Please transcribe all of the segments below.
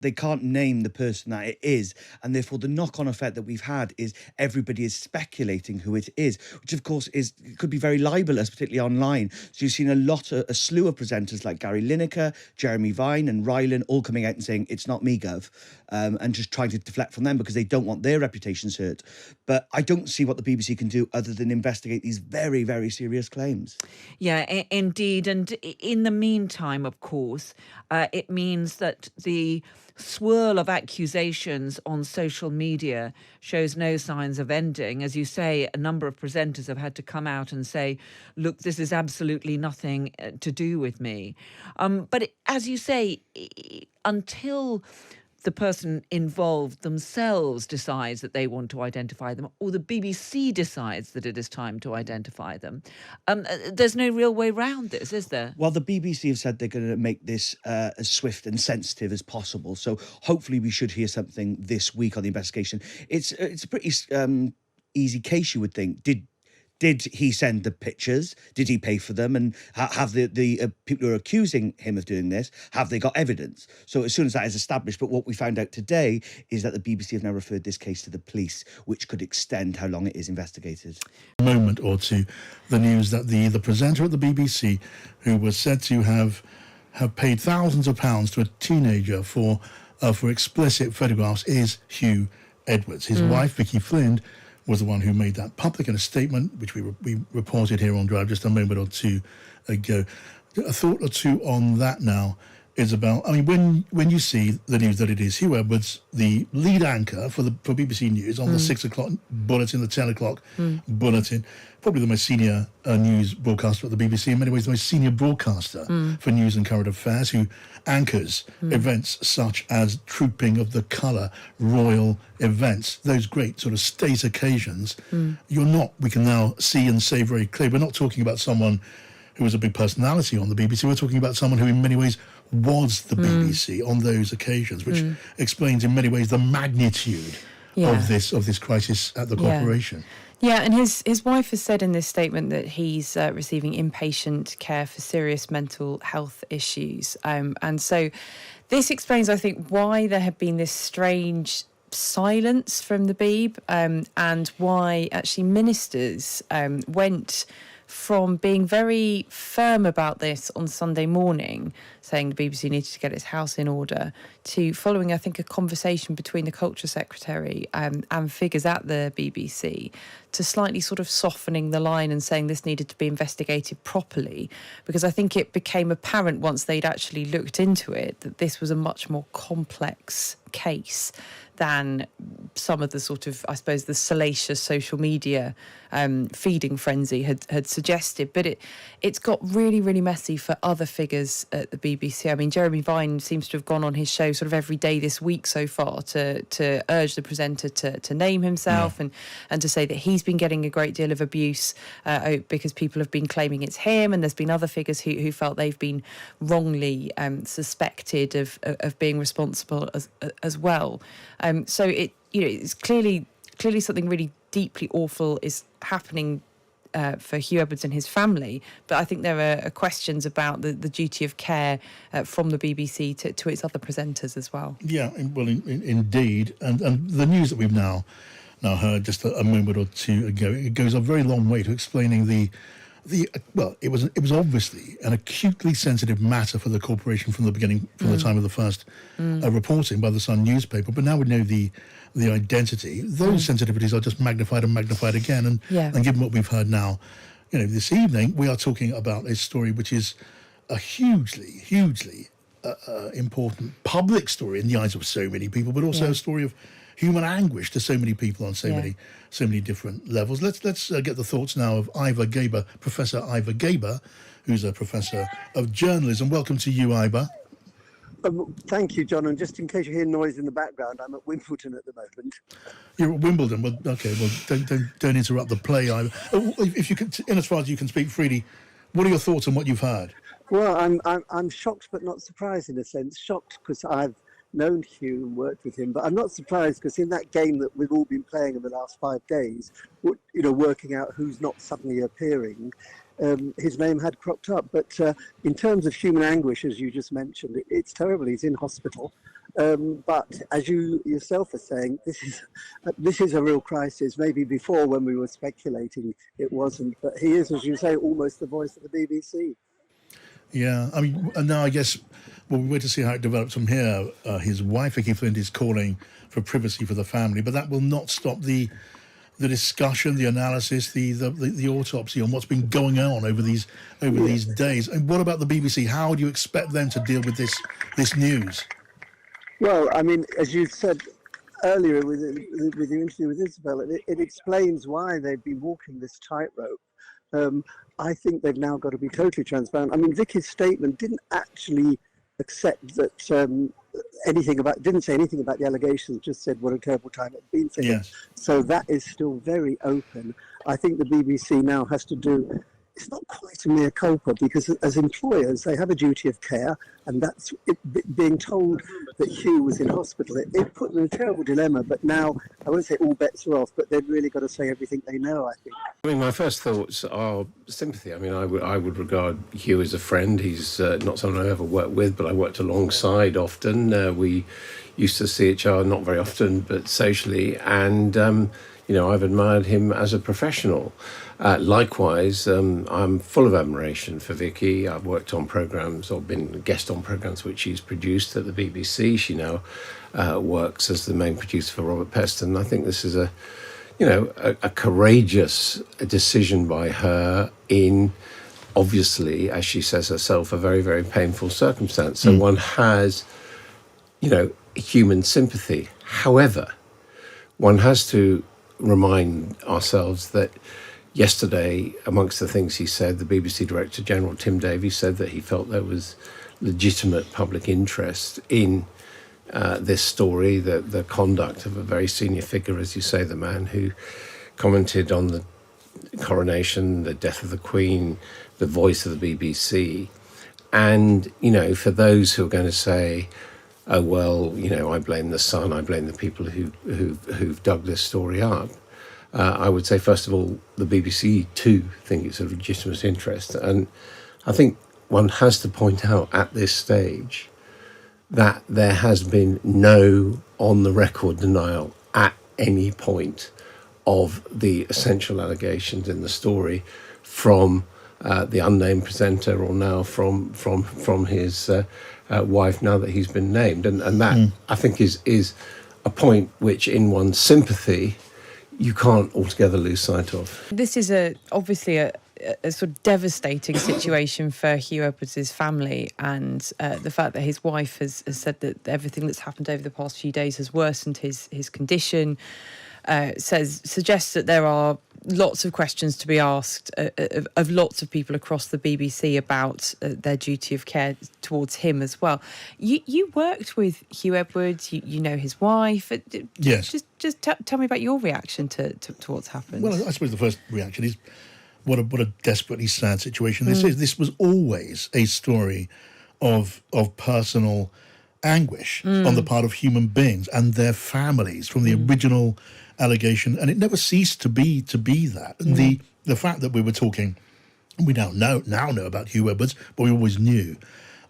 they can't name the person that it is, and therefore the knock-on effect that we've had is everybody is speculating who it is, which of course could be very libelous, particularly online. So you've seen a slew of presenters like Gary Lineker, Jeremy Vine, and Rylan all coming out and saying it's not me, Gov, and just trying to deflect from them because they don't want their reputations hurt. But I don't see what the BBC can do other than investigate these very, very serious claims. Yeah, indeed. And in the meantime, of course, it means that the swirl of accusations on social media shows no signs of ending. As you say, a number of presenters have had to come out and say, look, this is absolutely nothing to do with me. As you say, until the person involved themselves decides that they want to identify them, or the BBC decides that it is time to identify them, there's no real way around this, is there? Well, the BBC have said they're going to make this as swift and sensitive as possible. So hopefully we should hear something this week on the investigation. It's a pretty easy case, you would think. Did he send the pictures? Did he pay for them? And have the people who are accusing him of doing this, have they got evidence? So as soon as that is established, but what we found out today is that the BBC have now referred this case to the police, which could extend how long it is investigated. A moment or two, the news that the presenter at the BBC, who was said to have paid thousands of pounds to a teenager for explicit photographs, is Huw Edwards. His wife, Vicky Flynn, was the one who made that public in a statement, which we reported here on Drive just a moment or two ago. A thought or two on that now is about, I mean, when you see the news that it is Huw Edwards, the lead anchor for BBC News on the 6 o'clock bulletin, the 10 o'clock bulletin, probably the most senior news broadcaster at the BBC, in many ways the most senior broadcaster for news and current affairs, who anchors events such as Trooping of the Colour, royal events, those great sort of state occasions. We can now see and say very clearly, we're not talking about someone who was a big personality on the BBC, we're talking about someone who in many ways was the BBC on those occasions, which explains in many ways the magnitude of this crisis at the corporation. Yeah, and his wife has said in this statement that he's receiving inpatient care for serious mental health issues. And so this explains, I think, why there had been this strange silence from the Beeb, and why actually ministers went from being very firm about this on Sunday morning, saying the BBC needed to get its house in order, to following, I think, a conversation between the Culture Secretary and figures at the BBC, to slightly sort of softening the line and saying this needed to be investigated properly, because I think it became apparent once they'd actually looked into it that this was a much more complex case than some of the sort of, I suppose, the salacious social media feeding frenzy had suggested. But it's got really, really messy for other figures at the BBC. I mean, Jeremy Vine seems to have gone on his show sort of every day this week so far to urge the presenter to name himself and to say that he's been getting a great deal of abuse because people have been claiming it's him, and there's been other figures who felt they've been wrongly suspected of being responsible as well. So it's clearly something really deeply awful is happening for Huw Edwards and his family, but I think there are questions about the duty of care from the BBC to its other presenters as well. Yeah, well, indeed, and the news that we've now heard just a moment or two ago, it goes a very long way to explaining it was obviously an acutely sensitive matter for the corporation from the beginning, from the time of the first reporting by the Sun newspaper. But now we know the identity. Those sensitivities are just magnified and magnified again. And given what we've heard now, this evening, we are talking about a story which is a hugely important public story in the eyes of so many people, but also a story of human anguish to so many people on so many different levels. Let's get the thoughts now of Professor Ivor Gaber, who's a professor of journalism. Welcome to you, Ivor. Thank you, John. And just in case you hear noise in the background, I'm at Wimbledon at the moment. You're at Wimbledon. Well, okay. Well, don't interrupt the play, Ivor. If you can, in as far as you can speak freely, what are your thoughts on what you've heard? Well, I'm shocked, but not surprised in a sense. Shocked because I've known Huw and worked with him, but I'm not surprised because in that game that we've all been playing in the last 5 days, working out who's not suddenly appearing, his name had cropped up. But in terms of human anguish, as you just mentioned, it's terrible. He's in hospital. But as you yourself are saying, this is a real crisis. Maybe before, when we were speculating, it wasn't. But he is, as you say, almost the voice of the BBC. Yeah, I mean, and now I guess we'll wait to see how it develops from here. His wife, Vicky Flint, is calling for privacy for the family, but that will not stop the discussion, the analysis, the autopsy on what's been going on over these days. And what about the BBC? How do you expect them to deal with this news? Well, I mean, as you said earlier with your interview with Isabel, it explains why they've been walking this tightrope. I think they've now got to be totally transparent. I mean, Vicky's statement didn't actually accept that didn't say anything about the allegations, just said what a terrible time it's been for him. Yes. So that is still very open. I think the BBC now has to do, it's not quite a mea culpa, because as employers, they have a duty of care, and that's it, being told that Huw was in hospital. It put them in a terrible dilemma, but now, I won't say all bets are off, but they've really got to say everything they know, I think. I mean, my first thoughts are sympathy. I mean, I would regard Huw as a friend. He's not someone I ever worked with, but I worked alongside often. We used to see each other, not very often, but socially, and I've admired him as a professional. Likewise, I'm full of admiration for Vicky. I've worked on programmes or been a guest on programmes which she's produced at the BBC. She now works as the main producer for Robert Peston. I think this is a courageous decision by her in, obviously, as she says herself, a very, very painful circumstance. So one has, human sympathy. However, one has to remind ourselves that yesterday, amongst the things he said, the BBC Director General, Tim Davies, said that he felt there was legitimate public interest in this story, the conduct of a very senior figure, as you say, the man who commented on the coronation, the death of the Queen, the voice of the BBC. And, for those who are going to say, oh, well, I blame the Sun, I blame the people who've dug this story up, I would say, first of all, the BBC too think it's a legitimate interest. And I think one has to point out at this stage that there has been no on-the-record denial at any point of the essential allegations in the story from the unnamed presenter, or now from his wife, now that he's been named. And that, I think, is a point which, in one's sympathy, you can't altogether lose sight of. This is obviously a sort of devastating situation for Huw Edwards' family, and the fact that his wife has said that everything that's happened over the past few days has worsened his condition suggests that there are lots of questions to be asked of lots of people across the BBC about their duty of care towards him as well. You worked with Huw Edwards, you know his wife. Yes. Just tell me about your reaction to what's happened. Well, I suppose the first reaction is what a desperately sad situation this is. This was always a story of personal anguish on the part of human beings and their families from the original allegation, and it never ceased to be that. And the fact that we were talking, we now know about Huw Edwards, but we always knew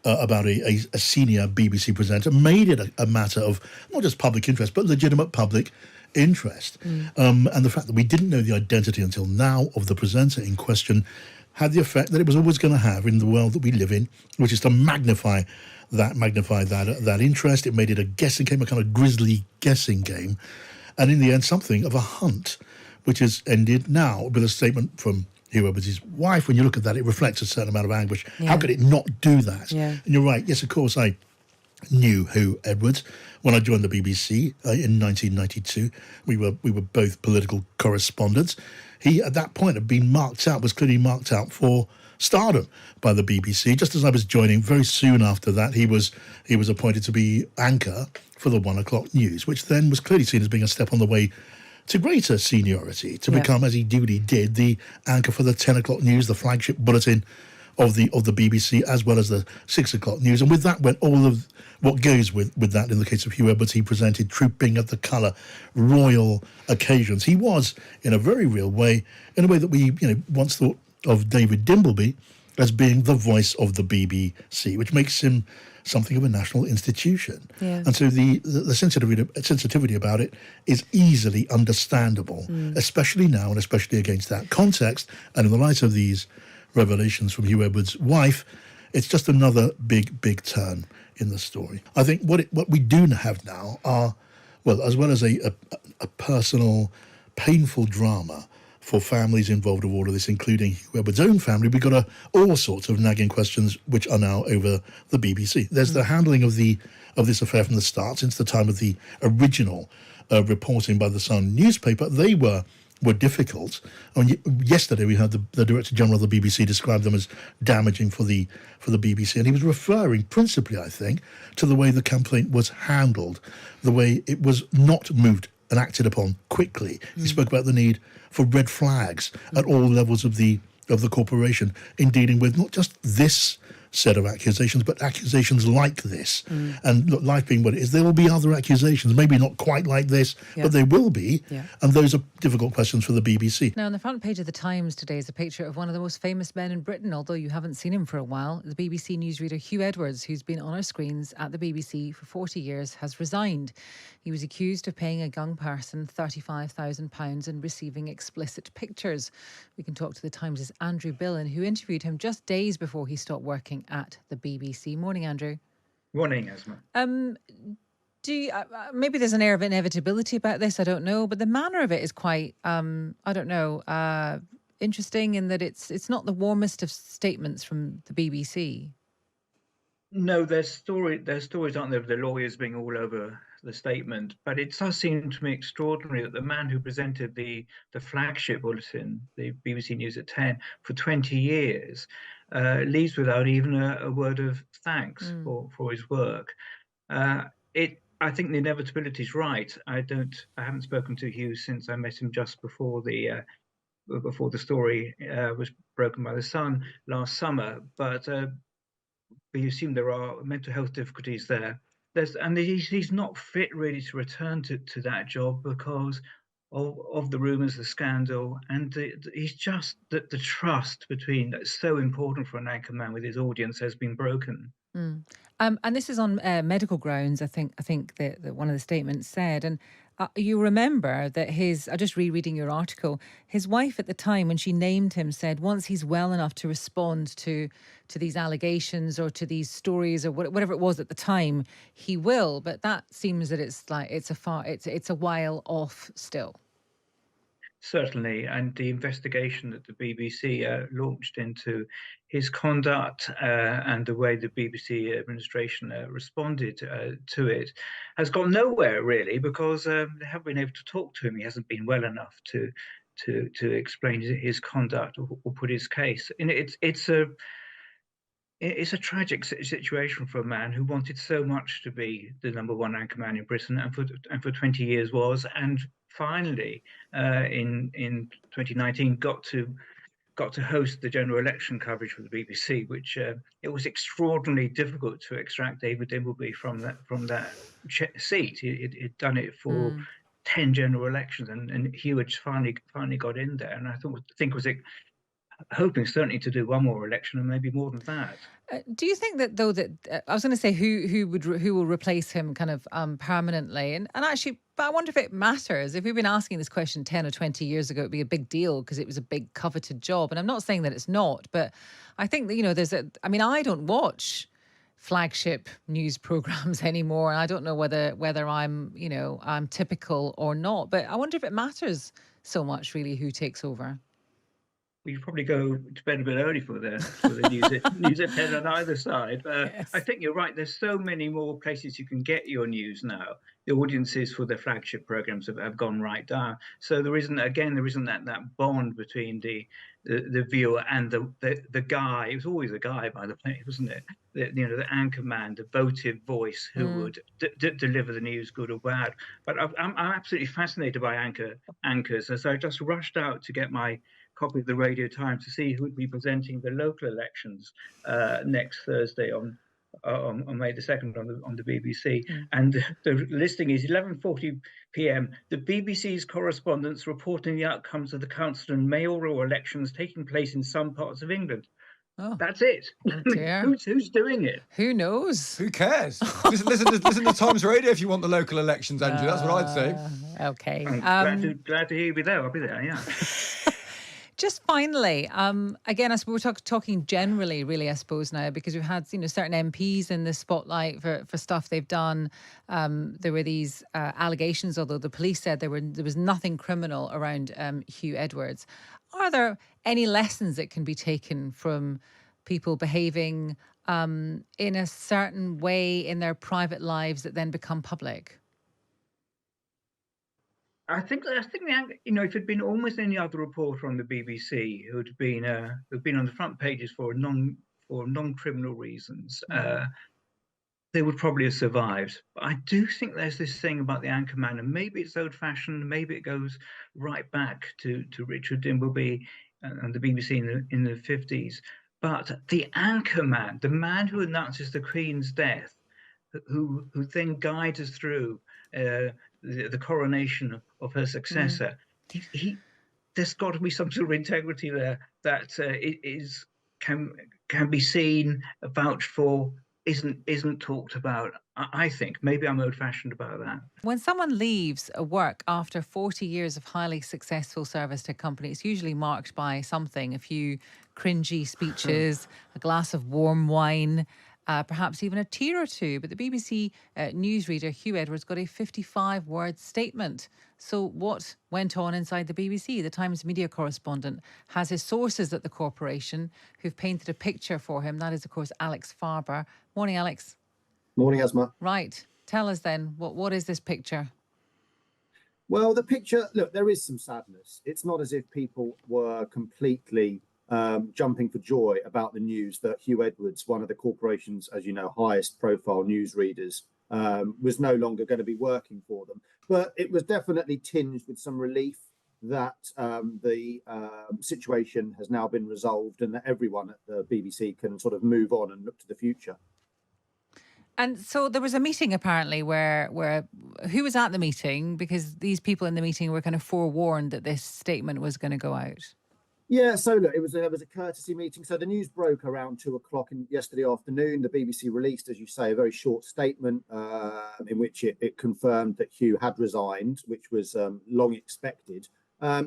about a senior BBC presenter, made it a matter of not just public interest, but legitimate public interest. And the fact that we didn't know the identity until now of the presenter in question had the effect that it was always going to have in the world that we live in, which is to magnify that interest. It made it a guessing game, a kind of grisly guessing game, and in the end, something of a hunt, which has ended now with a statement from Huw Edwards' wife. When you look at that, it reflects a certain amount of anguish. Yeah. How could it not do that? Yeah. And you're right. Yes, of course, I knew Huw Edwards when I joined the BBC in 1992. We were both political correspondents. He, at that point, was clearly marked out for stardom by the BBC. Just as I was joining, very soon after that, he was appointed to be anchor for the 1 o'clock news, which then was clearly seen as being a step on the way to greater seniority, to become, as he duly did, the anchor for the 10 o'clock news, the flagship bulletin of the BBC, as well as the 6 o'clock news. And with that went all of what goes with that. In the case of Huw Edwards, he presented Trooping of the Colour, royal occasions. He was, in a very real way, in a way that we once thought of David Dimbleby, as being the voice of the BBC, which makes him something of a national institution. Yeah. And so the sensitivity about it is easily understandable, especially now and especially against that context. And in the light of these revelations from Huw Edwards' wife, it's just another big turn in the story. I think what we do have now are, well, as well as a personal, painful drama for families involved with all of this, including Huw Edwards' own family, we've got all sorts of nagging questions which are now over the BBC. There's the handling of this affair from the start, since the time of the original reporting by the Sun newspaper. They were difficult. I mean, yesterday we heard the Director General of the BBC describe them as damaging for the BBC, and he was referring principally, I think, to the way the complaint was handled, the way it was not moved and acted upon quickly. He spoke about the need for red flags at all levels of the corporation in dealing with not just this set of accusations, but accusations like this. And look, life being what it is, there will be other accusations, maybe not quite like this, but they will be. Yeah. And those are difficult questions for the BBC. Now, on the front page of the Times today is a picture of one of the most famous men in Britain, although you haven't seen him for a while. The BBC newsreader Huw Edwards, who's been on our screens at the BBC for 40 years, has resigned. He was accused of paying a young person £35,000 and receiving explicit pictures. We can talk to the Times' Andrew Billen, who interviewed him just days before he stopped working at the BBC. Morning, Andrew. Morning, Esma. Do you, maybe there's an air of inevitability about this, I don't know, but the manner of it is quite, interesting in that it's not the warmest of statements from the BBC. No, there's stories, aren't there, of the lawyers being all over the statement, but it does seem to me extraordinary that the man who presented the flagship bulletin, the BBC News at 10, for 20 years, leaves without even a word of thanks for his work. I think the inevitability is right. I haven't spoken to Huw since I met him just before the story was broken by the Sun last summer, but you assume there are mental health difficulties there. He's not fit really to return to that job because of the rumours, the scandal, and he's just that the trust between that's so important for an anchor man with his audience has been broken. And this is on medical grounds. I think that one of the statements said, and you remember that I'm just rereading your article. His wife at the time, when she named him, said once he's well enough to respond to these allegations or to these stories or whatever it was at the time, he will. But that seems that it's a while off still. Certainly, and the investigation that the BBC launched into his conduct and the way the BBC administration responded to it has gone nowhere really, because they haven't been able to talk to him. He hasn't been well enough to explain his conduct or put his case. And it's a tragic situation for a man who wanted so much to be the number one anchorman in Britain, and for 20 years was, and finally in 2019 got to host the general election coverage for the BBC, which it was extraordinarily difficult to extract David Dimbleby from that seat. He'd done it for 10 general elections, and Huw had finally got in there, and I think was hoping certainly to do one more election and maybe more than that. Do you think that though that I was going to say who will replace him kind of permanently, and actually, but I wonder if it matters. If we've been asking this question 10 or 20 years ago, it'd be a big deal because it was a big coveted job. And I'm not saying that it's not, but I think that I don't watch flagship news programs anymore, and I don't know whether I'm typical or not. But I wonder if it matters so much really who takes over. We probably go to bed a bit early for the news at 10 on either side. Yes. I think you're right. There's so many more places you can get your news now. The audiences for the flagship programs have gone right down. So there isn't that bond between the viewer and the guy. It was always a guy, by the way, wasn't it? The anchor man, the voted voice who would deliver the news, good or bad. But I'm absolutely fascinated by anchors. And so I just rushed out to get my copy of the Radio Times to see who would be presenting the local elections next Thursday on May the 2nd on the BBC. And the listing is 11:40 p.m. The BBC's correspondents reporting the outcomes of the council and mayoral elections taking place in some parts of England. Oh, That's it. oh dear. Who's doing it? Who knows? Who cares? Listen to Times Radio if you want the local elections, Andrew. That's what I'd say. Okay. I'm glad to hear you'll be there. I'll be there. Yeah. Just finally, again, I suppose we're talking generally, really, I suppose now, because we've had certain MPs in the spotlight for stuff they've done. There were these allegations, although the police said there was nothing criminal around Huw Edwards. Are there any lessons that can be taken from people behaving in a certain way in their private lives that then become public? I think if it had been almost any other reporter on the BBC who'd been on the front pages for non-criminal reasons, they would probably have survived. But I do think there's this thing about the anchorman, and maybe it's old-fashioned, maybe it goes right back to Richard Dimbleby and the BBC in the 50s. But the anchorman, the man who announces the Queen's death, who then guides us through the coronation of her successor, there's got to be some sort of integrity there that can be seen, vouched for, isn't talked about. I think maybe I'm old-fashioned about that. When someone leaves a work after 40 years of highly successful service to a company, it's usually marked by something, a few cringy speeches, a glass of warm wine, perhaps even a tear or two. But the BBC newsreader Huw Edwards got a 55-word statement. So what went on inside the BBC? The Times media correspondent has his sources at the corporation who've painted a picture for him. That is, of course, Alex Farber. Morning, Alex. Morning, Asma. Right. Tell us then, what is this picture? Well, the picture, look, there is some sadness. It's not as if people were completely jumping for joy about the news that Huw Edwards, one of the corporation's, as you know, highest profile newsreaders, was no longer going to be working for them. But it was definitely tinged with some relief that the situation has now been resolved and that everyone at the BBC can sort of move on and look to the future. And so there was a meeting apparently where who was at the meeting, because these people in the meeting were kind of forewarned that this statement was going to go out. Yeah, so look, there was a courtesy meeting. So the news broke around 2:00 yesterday afternoon. The BBC released, as you say, a very short statement in which it confirmed that Huw had resigned, which was long expected.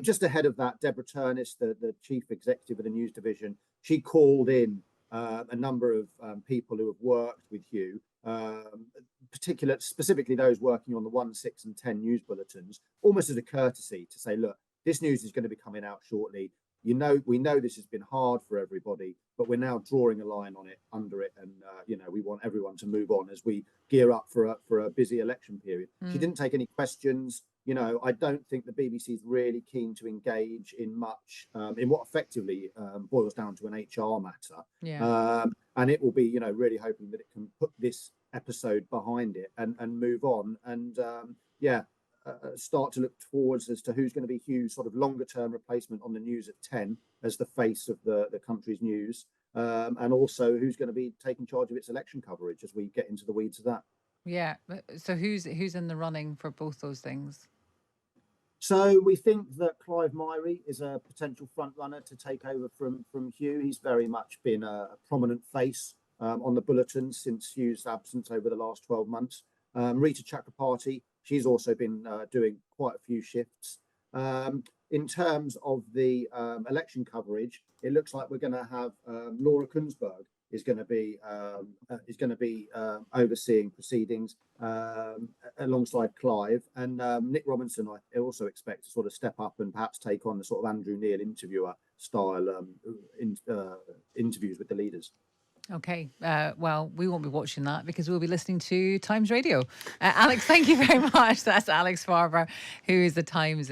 Just ahead of that, Deborah Turnis, the chief executive of the news division, she called in a number of people who have worked with Huw, specifically those working on the 1, 6 and 10 news bulletins, almost as a courtesy to say, look, this news is going to be coming out shortly. We know this has been hard for everybody, but we're now drawing a line on it, under it, and we want everyone to move on as we gear up for a busy election period. She didn't take any questions. I don't think the BBC is really keen to engage in much in what effectively boils down to an HR matter. Yeah. And it will be, really hoping that it can put this episode behind it and move on and start to look towards as to who's going to be Huw's sort of longer term replacement on the news at 10 as the face of the country's news, and also who's going to be taking charge of its election coverage as we get into the weeds of that. Yeah. So who's in the running for both those things? So we think that Clive Myrie is a potential front runner to take over from Huw. He's very much been a prominent face on the bulletin since Huw's absence over the last 12 months. Rita Chakrabarti, she's also been doing quite a few shifts. In terms of the election coverage, it looks like we're going to have Laura Kunsberg is going to be overseeing proceedings alongside Clive, and Nick Robinson. I also expect to sort of step up and perhaps take on the sort of Andrew Neil interviewer style interviews with the leaders. Okay, well, we won't be watching that because we'll be listening to Times Radio. Alex, thank you very much. That's Alex Farber, who is the Times'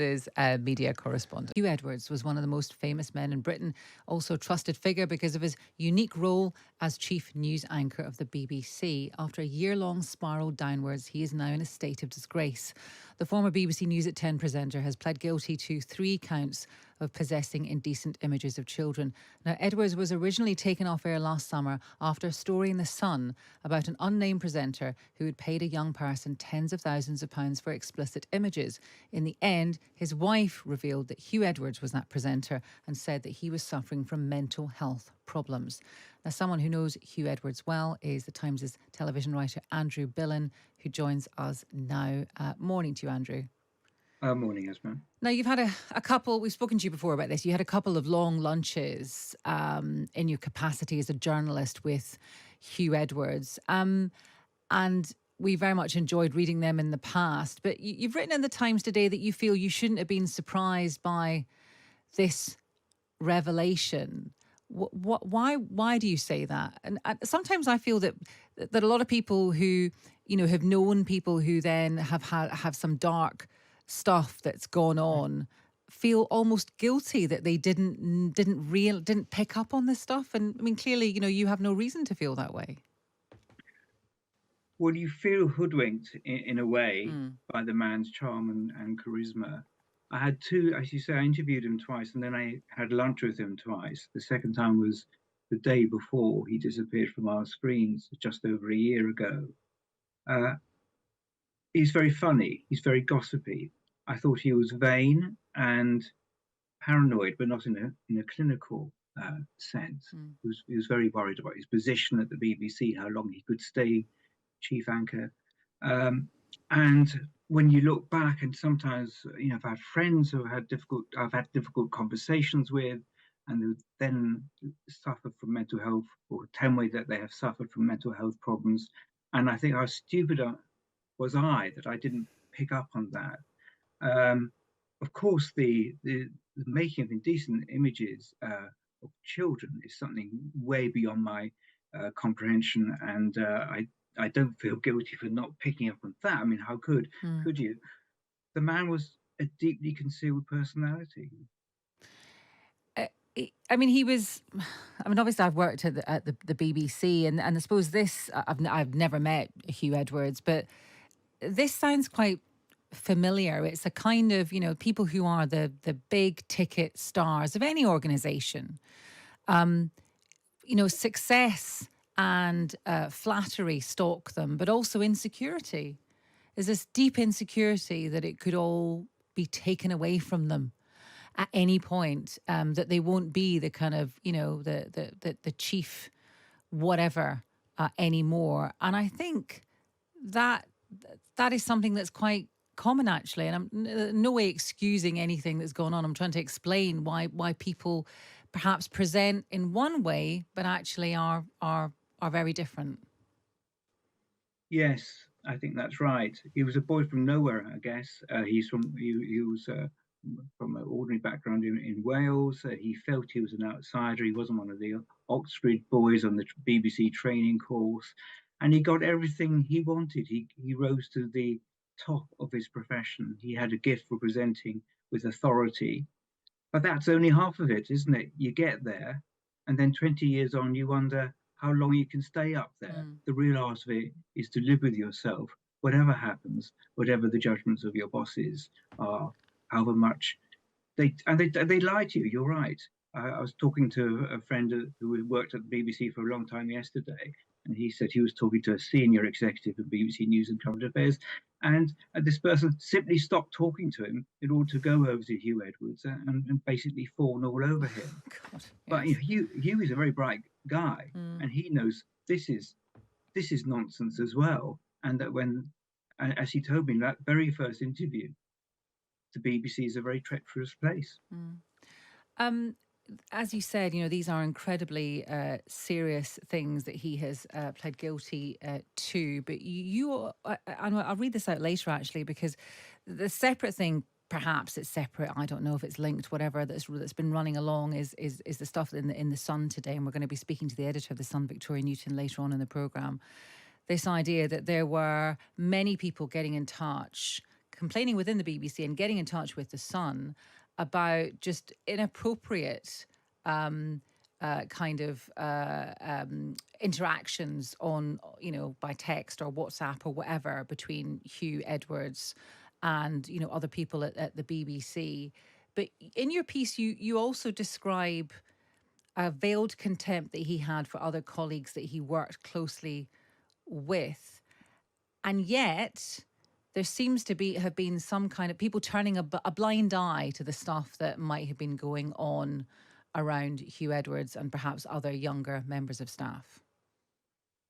media correspondent. Huw Edwards was one of the most famous men in Britain, also a trusted figure because of his unique role as chief news anchor of the BBC. After a year-long spiral downwards, he is now in a state of disgrace. The former BBC News at 10 presenter has pled guilty to 3 counts of possessing indecent images of children. Now, Edwards was originally taken off air last summer after a story in The Sun about an unnamed presenter who had paid a young person tens of thousands of pounds for explicit images. In the end, his wife revealed that Huw Edwards was that presenter and said that he was suffering from mental health problems. Now, someone who knows Huw Edwards well is the Times' television writer Andrew Billen, who joins us now. Morning to you, Andrew. Morning, Esma. Now, you've had a couple, we've spoken to you before about this, you had a couple of long lunches in your capacity as a journalist with Huw Edwards. And we very much enjoyed reading them in the past. But you've written in the Times today that you feel you shouldn't have been surprised by this revelation. Why do you say that? And sometimes I feel that a lot of people who, have known people who then have some dark stuff that's gone on feel almost guilty that they didn't pick up on this stuff. And I mean, clearly, you have no reason to feel that way. Well, you feel hoodwinked in a way by the man's charm and charisma. I had two, as you say, I interviewed him twice, and then I had lunch with him twice. The second time was the day before he disappeared from our screens just over a year ago. He's very funny. He's very gossipy. I thought he was vain and paranoid, but not in a clinical sense. He was very worried about his position at the BBC, how long he could stay chief anchor. And when you look back, and sometimes, I've had friends who I've had difficult conversations with, and who then suffered from mental health, or tell me that they have suffered from mental health problems. And I think how stupid was I that I didn't pick up on that. Of course, the making of indecent images of children is something way beyond my comprehension, and I don't feel guilty for not picking up on that. I mean, how could you? The man was a deeply concealed personality. I mean, he was. I mean, obviously, I've worked at the BBC, and I suppose this. I've never met Huw Edwards, but this sounds quite familiar. It's a kind of, people who are the big ticket stars of any organisation. Success and flattery stalk them, but also insecurity. There's this deep insecurity that it could all be taken away from them at any point, that they won't be the kind of, the chief whatever anymore. And I think that is something that's quite common, actually. And I'm in no way excusing anything that's going on. I'm trying to explain why people perhaps present in one way, but actually are very different. Yes, I think that's right. He was a boy from nowhere, I guess. He was from an ordinary background in Wales. He felt he was an outsider. He wasn't one of the Oxford boys on the BBC training course, and he got everything he wanted. He rose to the top of his profession. He had a gift for presenting with authority, but that's only half of it, isn't it? You get there, and then 20 years on, you wonder how long you can stay up there. The real art of it is to live with yourself, whatever happens, whatever the judgments of your bosses are, however much they lie to you. You're right. I was talking to a friend who worked at the BBC for a long time yesterday, and he said he was talking to a senior executive of BBC News and Current Affairs, and this person simply stopped talking to him in order to go over to Huw Edwards and basically fawn all over him. God, yes. But Huw is a very bright guy, and he knows this is nonsense as well. And that as he told me in that very first interview, the BBC is a very treacherous place. As you said, these are incredibly serious things that he has pled guilty to. But I'll read this out later, actually, because the separate thing, perhaps it's separate, I don't know if it's linked, whatever, that's been running along is the stuff in the Sun today. And we're going to be speaking to the editor of the Sun, Victoria Newton, later on in the programme. This idea that there were many people getting in touch, complaining within the BBC and getting in touch with the Sun about just inappropriate interactions on, by text or WhatsApp or whatever between Huw Edwards and, other people at the BBC. But in your piece, you also describe a veiled contempt that he had for other colleagues that he worked closely with. And yet there seems to have been some kind of people turning a blind eye to the stuff that might have been going on around Huw Edwards and perhaps other younger members of staff?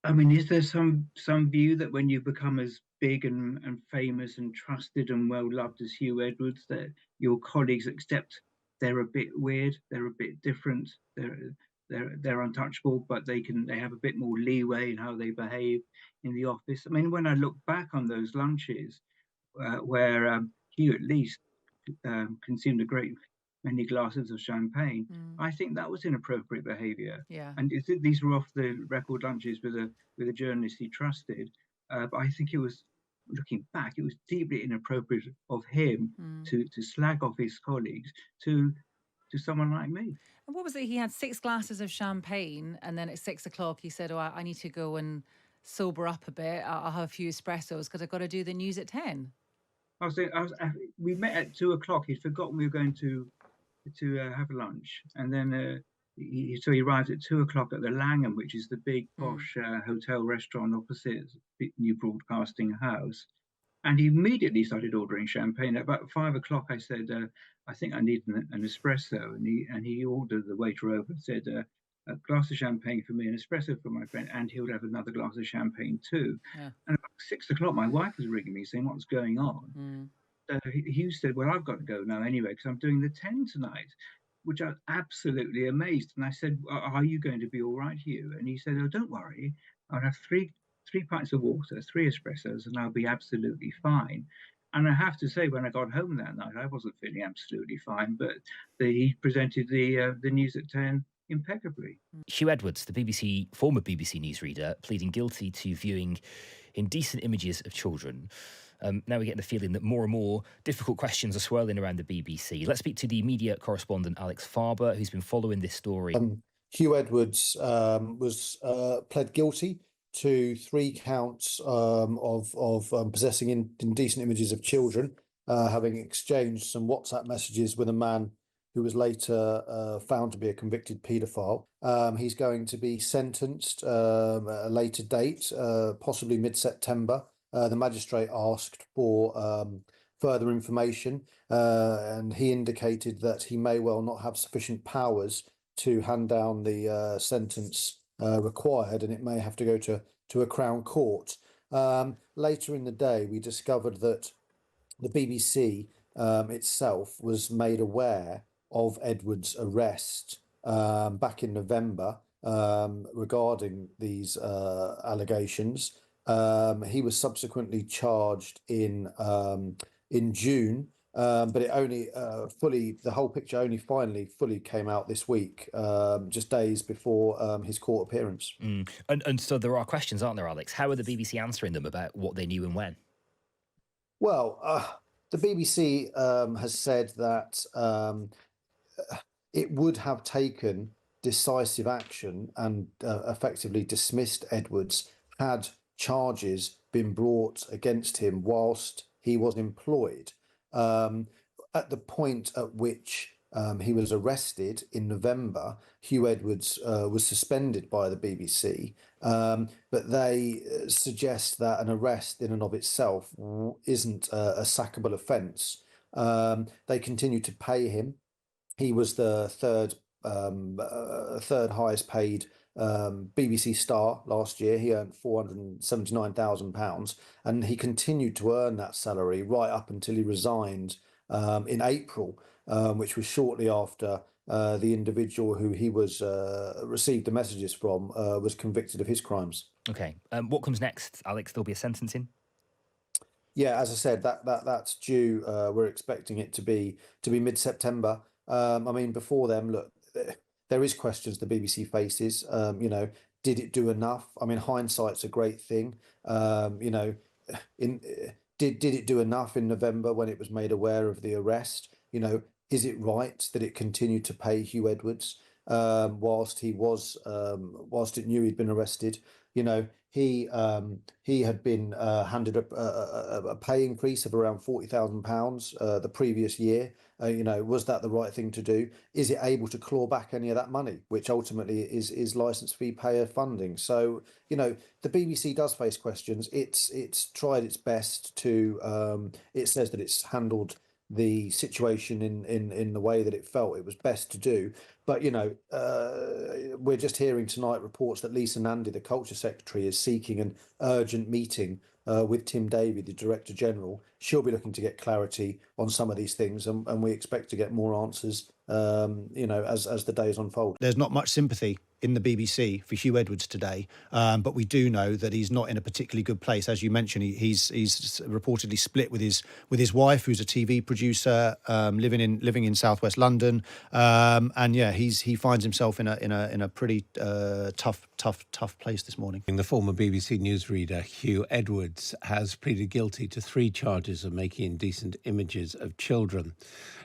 I mean, is there some view that when you become as big and famous and trusted and well loved as Huw Edwards, that your colleagues accept they're a bit weird, they're a bit different, they're untouchable, but they have a bit more leeway in how they behave in the office? I mean, when I look back on those lunches, where Hugh at least consumed a great many glasses of champagne, I think that was inappropriate behaviour. Yeah. And these were off the record lunches with a journalist he trusted. But I think it was, looking back, it was deeply inappropriate of him to slag off his colleagues to someone like me. And what was it? He had 6 glasses of champagne, and then at 6 o'clock he said, "Oh, I need to go and sober up a bit. I'll have a few espressos because I've got to do the news at 10." We met at 2 o'clock. He'd forgotten we were going to have lunch, and then so he arrived at 2 o'clock at the Langham, which is the big posh hotel restaurant opposite the new broadcasting house. And he immediately started ordering champagne. At about 5 o'clock, I said, "I think I need an espresso," and he ordered the waiter over and said, "A glass of champagne for me, an espresso for my friend, and he would have another glass of champagne too." Yeah. And about 6 o'clock, my wife was ringing me saying, "What's going on?" Hugh said, "Well, I've got to go now anyway because I'm doing the 10 tonight," which I was absolutely amazed. And I said, "Are you going to be all right, Hugh?" And he said, "Oh, don't worry. I'll have three pints of water, 3 espressos, and I'll be absolutely fine." And I have to say, when I got home that night, I wasn't feeling absolutely fine, but he presented the news at 10 impeccably. Huw Edwards, the former BBC newsreader, pleading guilty to viewing indecent images of children. Now we're getting the feeling that more and more difficult questions are swirling around the BBC. Let's speak to the media correspondent Alex Farber, who's been following this story. Huw Edwards was pled guilty to 3 counts of possessing indecent images of children, having exchanged some WhatsApp messages with a man who was later found to be a convicted paedophile. He's going to be sentenced at a later date, possibly mid-September. The magistrate asked for further information, and he indicated that he may well not have sufficient powers to hand down the sentence required, and it may have to go to a Crown Court. Later in the day, we discovered that the BBC itself was made aware of Edwards' arrest back in November regarding these allegations. He was subsequently charged in June, but it only the whole picture only finally fully came out this week, just days before his court appearance. And so there are questions, aren't there, Alex? How are the BBC answering them about what they knew and when? Well, the BBC has said that it would have taken decisive action and effectively dismissed Edwards had charges been brought against him whilst he was employed. At the point at which he was arrested in November, Huw Edwards was suspended by the BBC, but they suggest that an arrest in and of itself isn't a sackable offence. They continue to pay him. He was the third highest paid BBC star last year. He earned £479,000, and he continued to earn that salary right up until he resigned in April, which was shortly after the individual who he was received the messages from was convicted of his crimes. Okay, what comes next, Alex? There'll be a sentencing. Yeah, as I said, that's due. We're expecting it to be mid-September. I mean, before then, look, there is questions the BBC faces. Did it do enough? I mean, hindsight's a great thing. Did it do enough in November when it was made aware of the arrest? Is it right that it continued to pay Huw Edwards whilst it knew he'd been arrested? He had been handed a pay increase of around £40,000 the previous year. Was that the right thing to do? Is it able to claw back any of that money, which ultimately is licence fee payer funding? So the BBC does face questions. It's tried its best to. It says that it's handled the situation in the way that it felt it was best to do. But, we're just hearing tonight reports that Lisa Nandy, the Culture Secretary, is seeking an urgent meeting with Tim Davie, the Director General. She'll be looking to get clarity on some of these things, and we expect to get more answers, as the days unfold. There's not much sympathy in the BBC for Huw Edwards today, but we do know that he's not in a particularly good place. As you mentioned, he's reportedly split with his wife, who's a TV producer, living in southwest London, and yeah, he finds himself in a pretty tough place this morning. The former BBC newsreader Huw Edwards has pleaded guilty to 3 charges of making indecent images of children.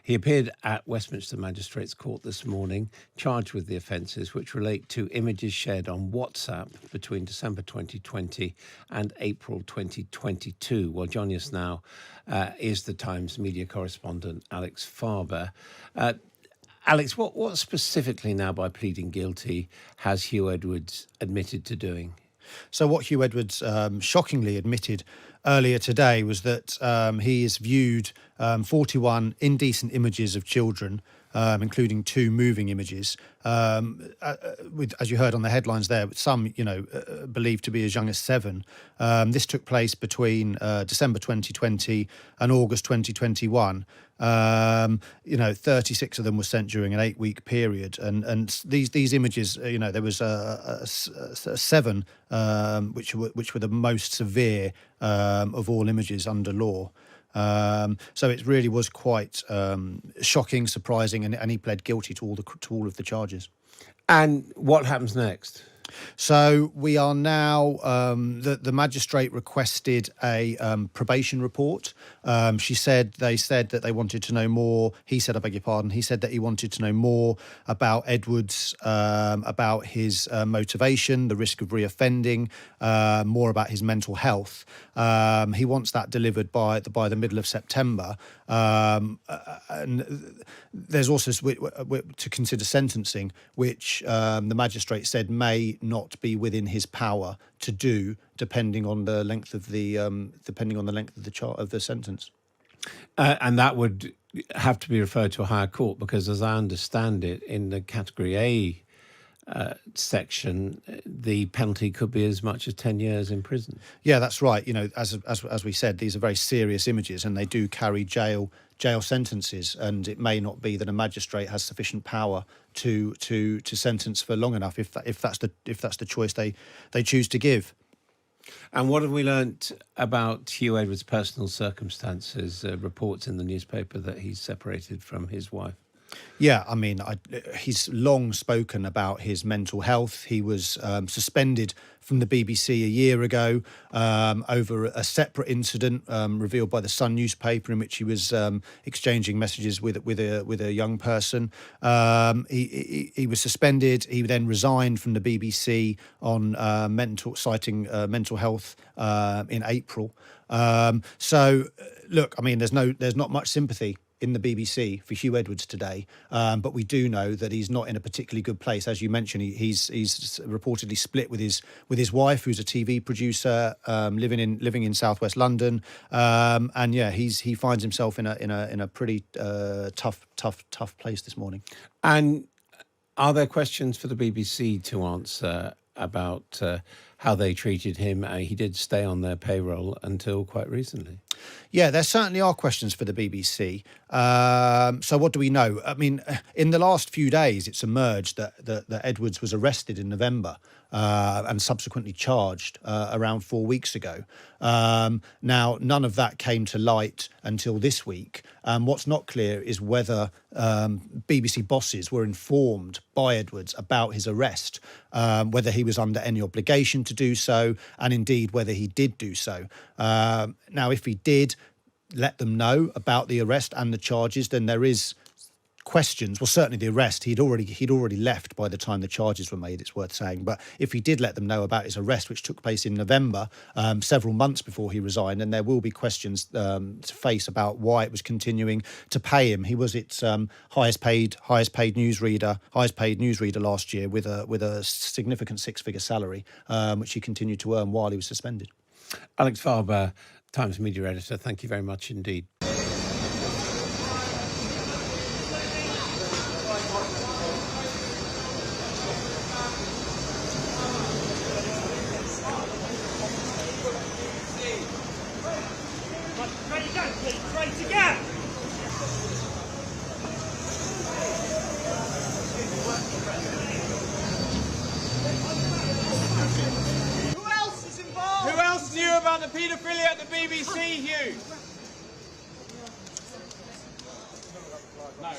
He appeared at Westminster Magistrates Court this morning, charged with the offences which relate to images shared on WhatsApp between December 2020 and April 2022. Well, joining us now is the Times media correspondent Alex Farber. Alex, what specifically now, by pleading guilty, has Huw Edwards admitted to doing? So what Huw Edwards shockingly admitted earlier today was that he has viewed 41 indecent images of children, including 2 moving images, with, as you heard on the headlines there, some, believed to be as young as 7. This took place between December 2020 and August 2021. 36 of them were sent during an 8-week period, and these images, there was 7 which were the most severe of all images under law. So it really was quite shocking, surprising, and he pled guilty to all of the charges. And what happens next? So we are now, the magistrate requested a probation report. They said that they wanted to know more. He said, I beg your pardon, he said that he wanted to know more about Edwards, about his motivation, the risk of reoffending, more about his mental health. He wants that delivered by the middle of September. And there's also to consider sentencing, which the magistrate said may not be within his power to do, depending on the length of the sentence. And that would have to be referred to a higher court, because, as I understand it, in the Category A section, the penalty could be as much as 10 years in prison. Yeah, that's right. As we said, these are very serious images, and they do carry jail sentences, and it may not be that a magistrate has sufficient power to sentence for long enough if that's the choice they choose to give. And what have we learnt about Huw Edwards' personal circumstances? Reports in the newspaper that he's separated from his wife. Yeah, I mean, he's long spoken about his mental health. He was suspended from the BBC a year ago over a separate incident revealed by the Sun newspaper, in which he was exchanging messages with a young person. He was suspended. He then resigned from the BBC on citing mental health in April. So, look, I mean, there's not much sympathy in the BBC for Huw Edwards today, but we do know that he's not in a particularly good place. As you mentioned, he's reportedly split with his wife, who's a TV producer, living in southwest London, and yeah, he finds himself in a pretty tough place this morning. And are there questions for the BBC to answer about how they treated him? He did stay on their payroll until quite recently. Yeah, there certainly are questions for the BBC. So what do we know? I mean, in the last few days, it's emerged that Edwards was arrested in November and subsequently charged around 4 weeks ago. Now, none of that came to light until this week. What's not clear is whether BBC bosses were informed by Edwards about his arrest, whether he was under any obligation to do so, and indeed whether he did do so. Now, if he did let them know about the arrest and the charges, then there is questions. Well, certainly the arrest, he'd already left by the time the charges were made, it's worth saying. But if he did let them know about his arrest, which took place in November, several months before he resigned, then there will be questions to face about why it was continuing to pay him. He was its highest paid newsreader last year, with a significant 6-figure salary, which he continued to earn while he was suspended. Alex Farber, Times media editor, thank you very much indeed. Who else knew about the paedophilia at the BBC, Huw? No.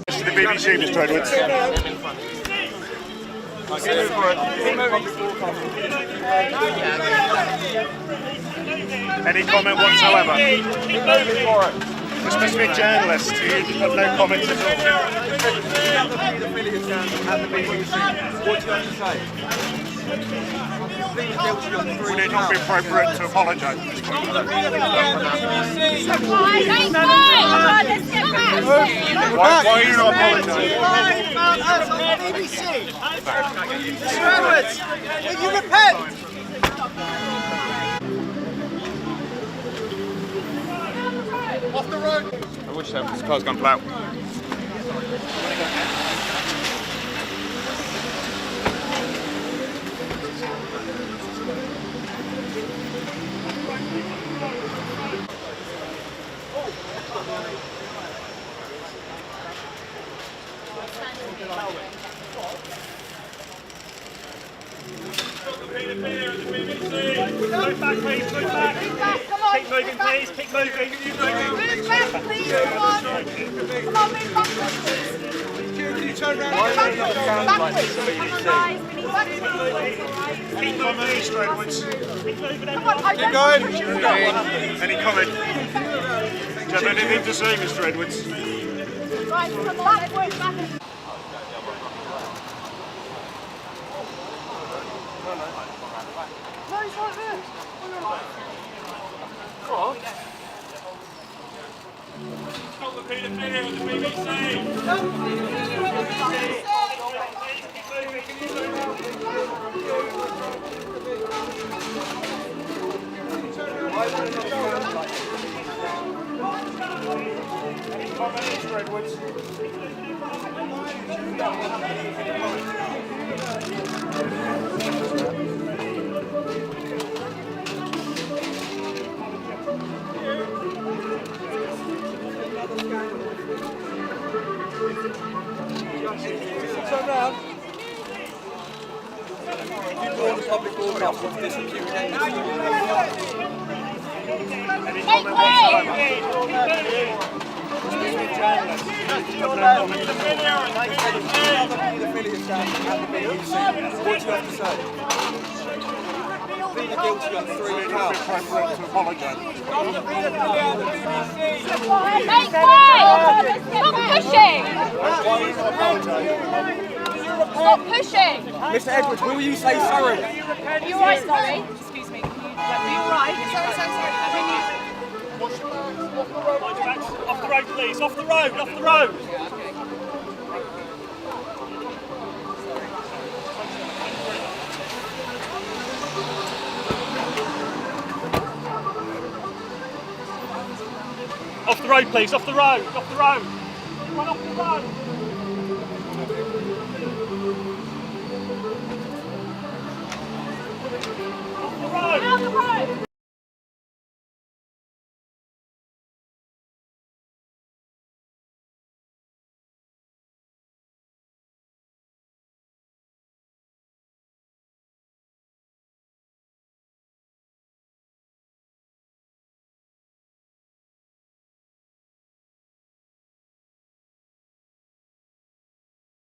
The BBC, Mr. Edwards. Any comment whatsoever? The specific journalist, you have no comment at all. What do you have to say? Would it not be appropriate to apologise? Why are you not apologising? Mr. Edwards, will you repent? Off the road. I wish so, this car's gone flat. Move back, please, move back. Come on. Keep moving, please, keep moving. Move back, please, come on. Come on, move back, please. Can you turn around? Move back, please. Any comment, Mr. Edwards? Come on, keep going. Any comment? Do you have anything to say, Mr. Edwards? Right, come on, backwards, backwards. No, he's right there. Go on. Stop the paedophilia at the BBC. Stop the paedophilia at the Any comment, Mr. Edwards? Turn round. You brought the public order off of this accused. Any comment whatsoever? What do you have to say? Plead guilty on 3 counts. Appropriate to apologise. Stop the paedophilia at the BBC. Make way! Stop pushing! Why are you not apologising? Stop pushing! Mr. Edwards, will you say sorry? Are you alright, sorry? Excuse me, are you alright? Sorry. Off the road, please. Off the road, off the road. Off the road, please. Off the road, off the road. Run off the road.